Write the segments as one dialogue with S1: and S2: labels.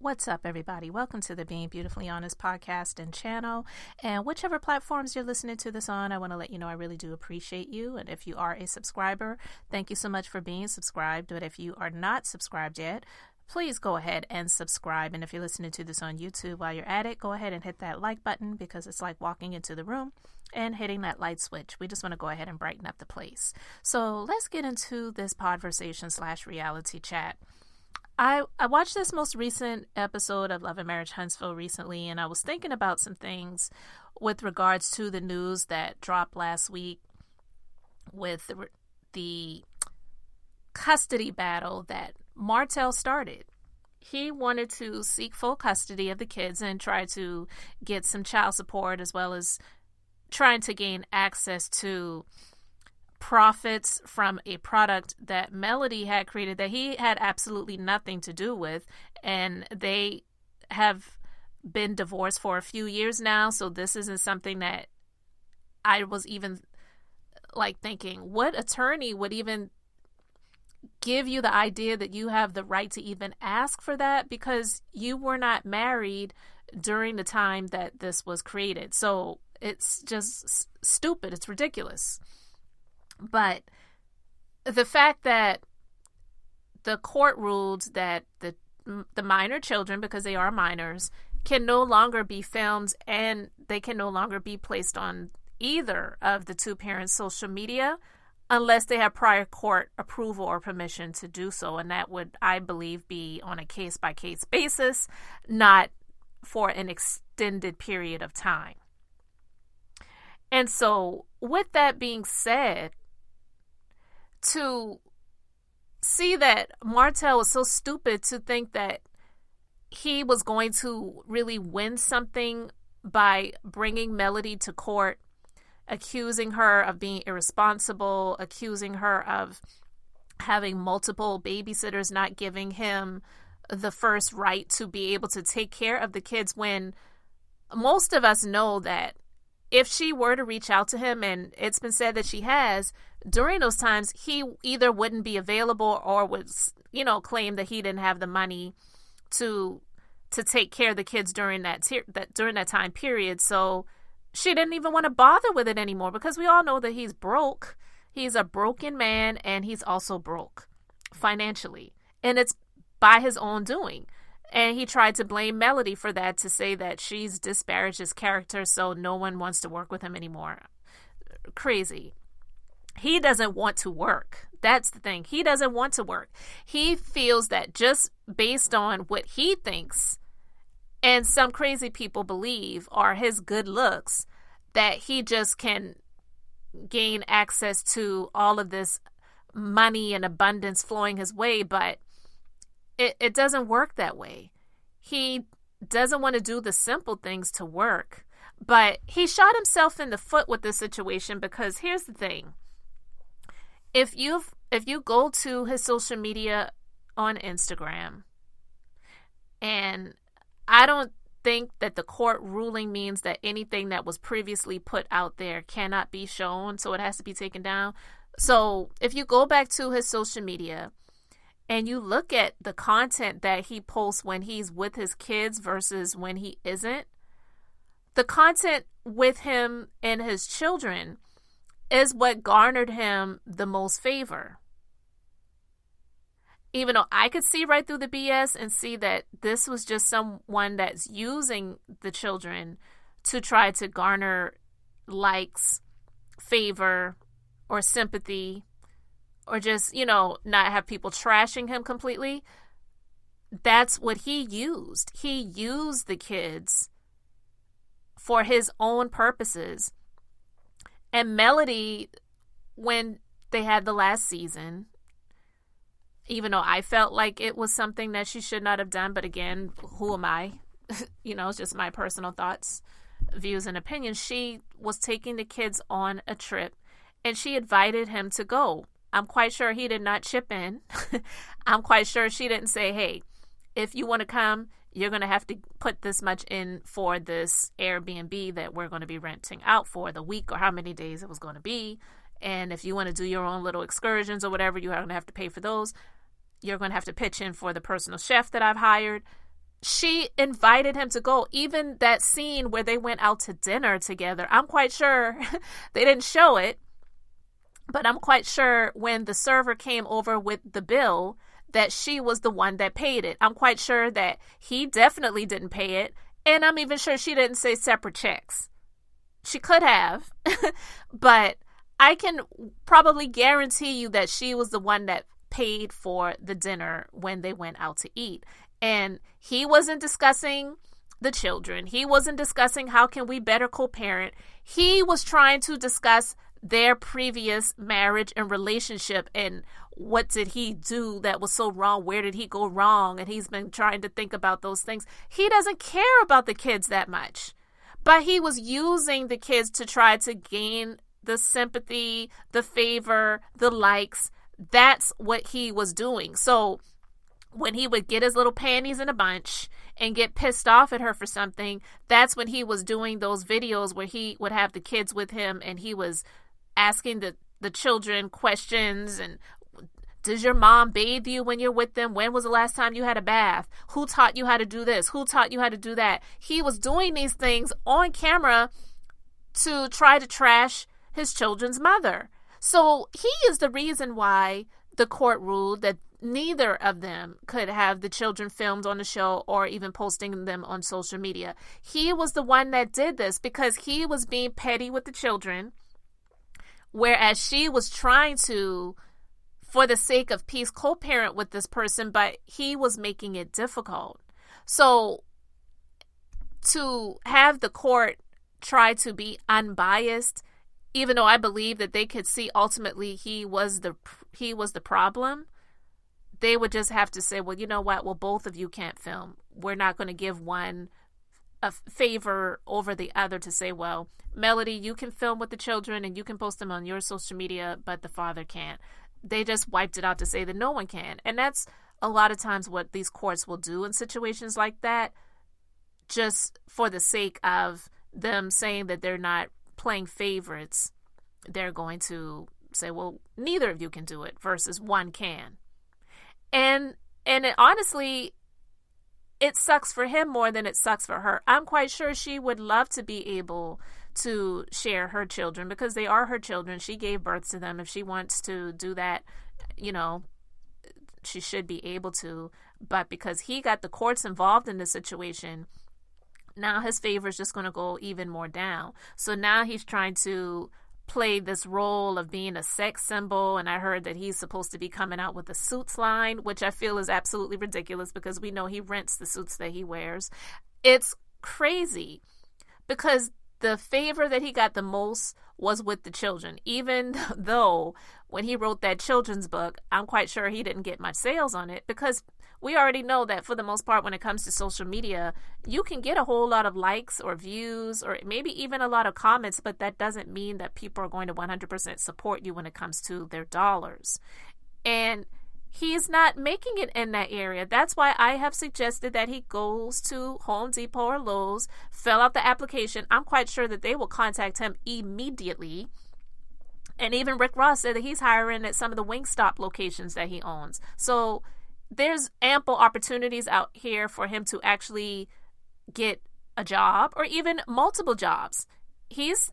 S1: What's up, everybody? Welcome to the Being Beautifully Honest podcast and channel. And whichever platforms you're listening to this on, I want to let you know I really do appreciate you. And if you are a subscriber, thank you so much for being subscribed. But if you are not subscribed yet, please go ahead and subscribe. And if you're listening to this on YouTube while you're at it, go ahead and hit that like button because it's like walking into the room and hitting that light switch. We just want to go ahead and brighten up the place. So let's get into this podversation/reality chat. I watched this most recent episode of Love and Marriage Huntsville recently, and I was thinking about some things with regards to the news that dropped last week with the custody battle that Martell started. He wanted to seek full custody of the kids and try to get some child support, as well as trying to gain access to profits from a product that Melody had created that he had absolutely nothing to do with. And they have been divorced for a few years now. So this isn't something that I was even like thinking, what attorney would even give you the idea that you have the right to even ask for that? Because you were not married during the time that this was created. So it's just stupid. It's ridiculous. But the fact that the court ruled that the minor children, because they are minors, can no longer be filmed and they can no longer be placed on either of the two parents' social media unless they have prior court approval or permission to do so. And that would, I believe, be on a case-by-case basis, not for an extended period of time. And so with that being said, to see that Martell was so stupid to think that he was going to really win something by bringing Melody to court, accusing her of being irresponsible, accusing her of having multiple babysitters, not giving him the first right to be able to take care of the kids, when most of us know that if she were to reach out to him, and it's been said that she has, during those times, he either wouldn't be available or would, claim that he didn't have the money to take care of the kids during that time period. So she didn't even want to bother with it anymore, because we all know that he's broke. He's a broken man, and he's also broke financially. And it's by his own doing. And he tried to blame Melody for that, to say that she's disparaged his character, so no one wants to work with him anymore. Crazy. He doesn't want to work. That's the thing. He doesn't want to work. He feels that just based on what he thinks and some crazy people believe are his good looks, that he just can gain access to all of this money and abundance flowing his way. But it doesn't work that way. He doesn't want to do the simple things to work. But he shot himself in the foot with this situation, because here's the thing. If you go to his social media on Instagram, and I don't think that the court ruling means that anything that was previously put out there cannot be shown, so it has to be taken down. So if you go back to his social media and you look at the content that he posts when he's with his kids versus when he isn't, the content with him and his children is what garnered him the most favor. Even though I could see right through the BS and see that this was just someone that's using the children to try to garner likes, favor, or sympathy, or just, not have people trashing him completely. That's what he used. He used the kids for his own purposes. And Melody, when they had the last season, even though I felt like it was something that she should not have done, but again, who am I? It's just my personal thoughts, views, and opinions. She was taking the kids on a trip, and she invited him to go. I'm quite sure he did not chip in. I'm quite sure she didn't say, hey, if you want to come, you're going to have to put this much in for this Airbnb that we're going to be renting out for the week, or how many days it was going to be. And if you want to do your own little excursions or whatever, you're going to have to pay for those. You're going to have to pitch in for the personal chef that I've hired. she invited him to go. Even that scene where they went out to dinner together, I'm quite sure they didn't show it, but I'm quite sure when the server came over with the bill that she was the one that paid it. I'm quite sure that he definitely didn't pay it. And I'm even sure she didn't say separate checks. She could have, but I can probably guarantee you that she was the one that paid for the dinner when they went out to eat. And he wasn't discussing the children. He wasn't discussing how can we better co-parent. He was trying to discuss their previous marriage and relationship and what did he do that was so wrong? Where did he go wrong? And he's been trying to think about those things. He doesn't care about the kids that much, but he was using the kids to try to gain the sympathy, the favor, the likes. That's what he was doing. So when he would get his little panties in a bunch and get pissed off at her for something, that's when he was doing those videos where he would have the kids with him and he was asking the children questions and, does your mom bathe you when you're with them? When was the last time you had a bath? Who taught you how to do this? Who taught you how to do that? He was doing these things on camera to try to trash his children's mother. So he is the reason why the court ruled that neither of them could have the children filmed on the show or even posting them on social media. He was the one that did this because he was being petty with the children, whereas she was trying to, for the sake of peace, co-parent with this person, but he was making it difficult. So to have the court try to be unbiased, even though I believe that they could see ultimately he was the problem, they would just have to say, well, you know what? Well, both of you can't film. We're not going to give one a favor over the other to say, well, Melody, you can film with the children and you can post them on your social media, but the father can't. They just wiped it out to say that no one can. And that's a lot of times what these courts will do in situations like that, just for the sake of them saying that they're not playing favorites. They're going to say, well, neither of you can do it versus one can. And honestly, it sucks for him more than it sucks for her. I'm quite sure she would love to be able to share her children because they are her children. She gave birth to them. If she wants to do that, she should be able to. But because he got the courts involved in the situation, now his favor is just going to go even more down. So now he's trying to play this role of being a sex symbol, and I heard that he's supposed to be coming out with a suits line, which I feel is absolutely ridiculous because we know he rents the suits that he wears. It's crazy because the favor that he got the most was with the children, even though when he wrote that children's book, I'm quite sure he didn't get much sales on it because we already know that for the most part, when it comes to social media, you can get a whole lot of likes or views or maybe even a lot of comments, but that doesn't mean that people are going to 100% support you when it comes to their dollars. And he's not making it in that area. That's why I have suggested that he goes to Home Depot or Lowe's, fill out the application. I'm quite sure that they will contact him immediately. And even Rick Ross said that he's hiring at some of the Wingstop locations that he owns. So there's ample opportunities out here for him to actually get a job or even multiple jobs. He's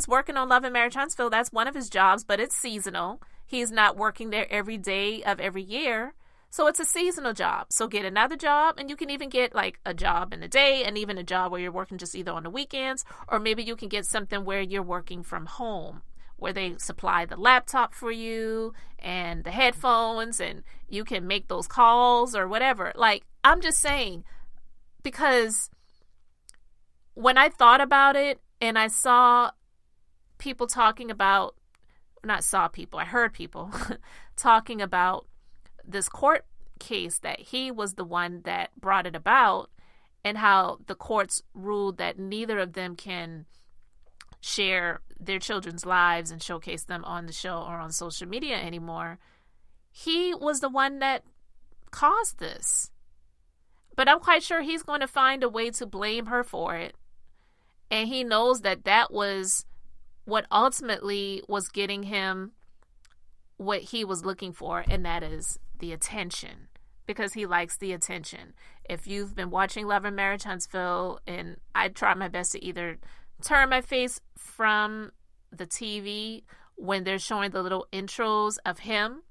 S1: working on Love and Marriage Huntsville. That's one of his jobs, but it's seasonal. He's not working there every day of every year. So it's a seasonal job. So get another job, and you can even get like a job in the day and even a job where you're working just either on the weekends, or maybe you can get something where you're working from home, where they supply the laptop for you and the headphones and you can make those calls or whatever. Like, I'm just saying, because when I thought about it and I saw people talking about, I heard people talking about this court case that he was the one that brought it about and how the courts ruled that neither of them can share their children's lives and showcase them on the show or on social media anymore. He was the one that caused this. But I'm quite sure he's going to find a way to blame her for it. And he knows that that was what ultimately was getting him what he was looking for, and that is the attention. because he likes the attention. If you've been watching Love and Marriage Huntsville, and I try my best to either turn my face from the TV when they're showing the little intros of him,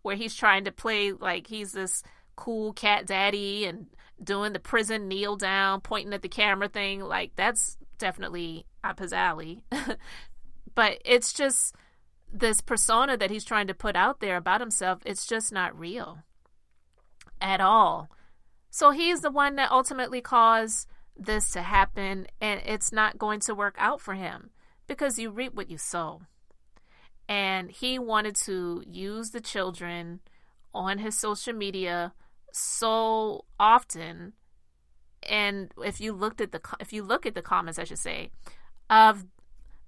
S1: where he's trying to play like he's this cool cat daddy and doing the prison kneel down, pointing at the camera thing, like that's definitely up his alley. But it's just this persona that he's trying to put out there about himself. It's just not real at all. So he's the one that ultimately caused this to happen, and it's not going to work out for him because you reap what you sow. And he wanted to use the children on his social media so often. And if you look at the comments, I should say, of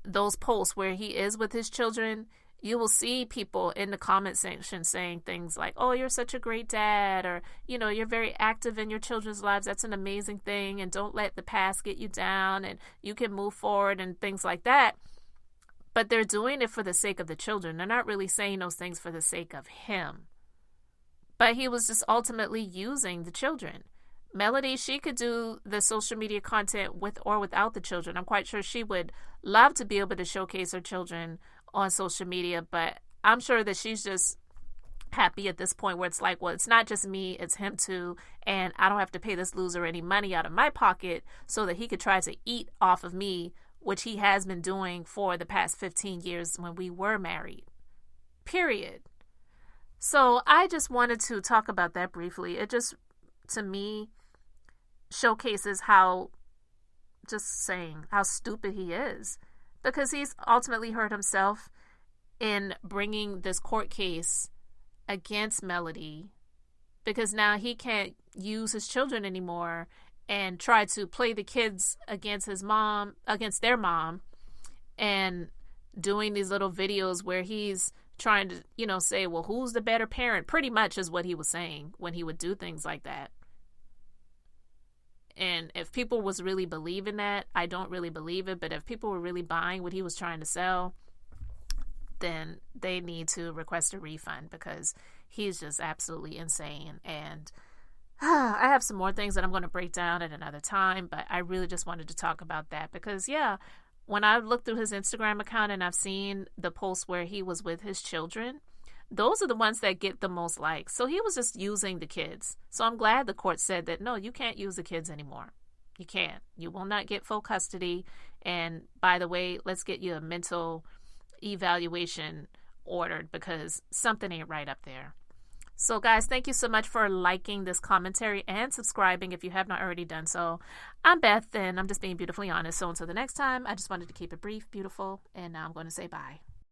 S1: those posts where he is with his children, you will see people in the comment section saying things like, oh, you're such a great dad, or, you know, you're very active in your children's lives. That's an amazing thing. And don't let the past get you down, and you can move forward and things like that. But they're doing it for the sake of the children. They're not really saying those things for the sake of him. But he was just ultimately using the children. Melody, she could do the social media content with or without the children. I'm quite sure she would love to be able to showcase her children on social media, but I'm sure that she's just happy at this point where it's like, well, it's not just me, it's him too, and I don't have to pay this loser any money out of my pocket so that he could try to eat off of me, which he has been doing for the past 15 years when we were married. Period. So I just wanted to talk about that briefly. It just, to me, showcases how stupid he is, because he's ultimately hurt himself in bringing this court case against Melody, because now he can't use his children anymore and try to play the kids against their mom, and doing these little videos where he's trying to, you know, say, well, who's the better parent? Pretty much is what he was saying when he would do things like that. And if people was really believing that, I don't really believe it, but if people were really buying what he was trying to sell, then they need to request a refund, because he's just absolutely insane. And I have some more things that I'm going to break down at another time, but I really just wanted to talk about that because, yeah, when I looked through his Instagram account and I've seen the posts where he was with his children, those are the ones that get the most likes. So he was just using the kids. So I'm glad the court said that, no, you can't use the kids anymore. You can't. You will not get full custody. And by the way, let's get you a mental evaluation ordered, because something ain't right up there. So guys, thank you so much for liking this commentary and subscribing if you have not already done so. I'm Beth, and I'm just being beautifully honest. So until the next time, I just wanted to keep it brief, beautiful, and now I'm going to say bye.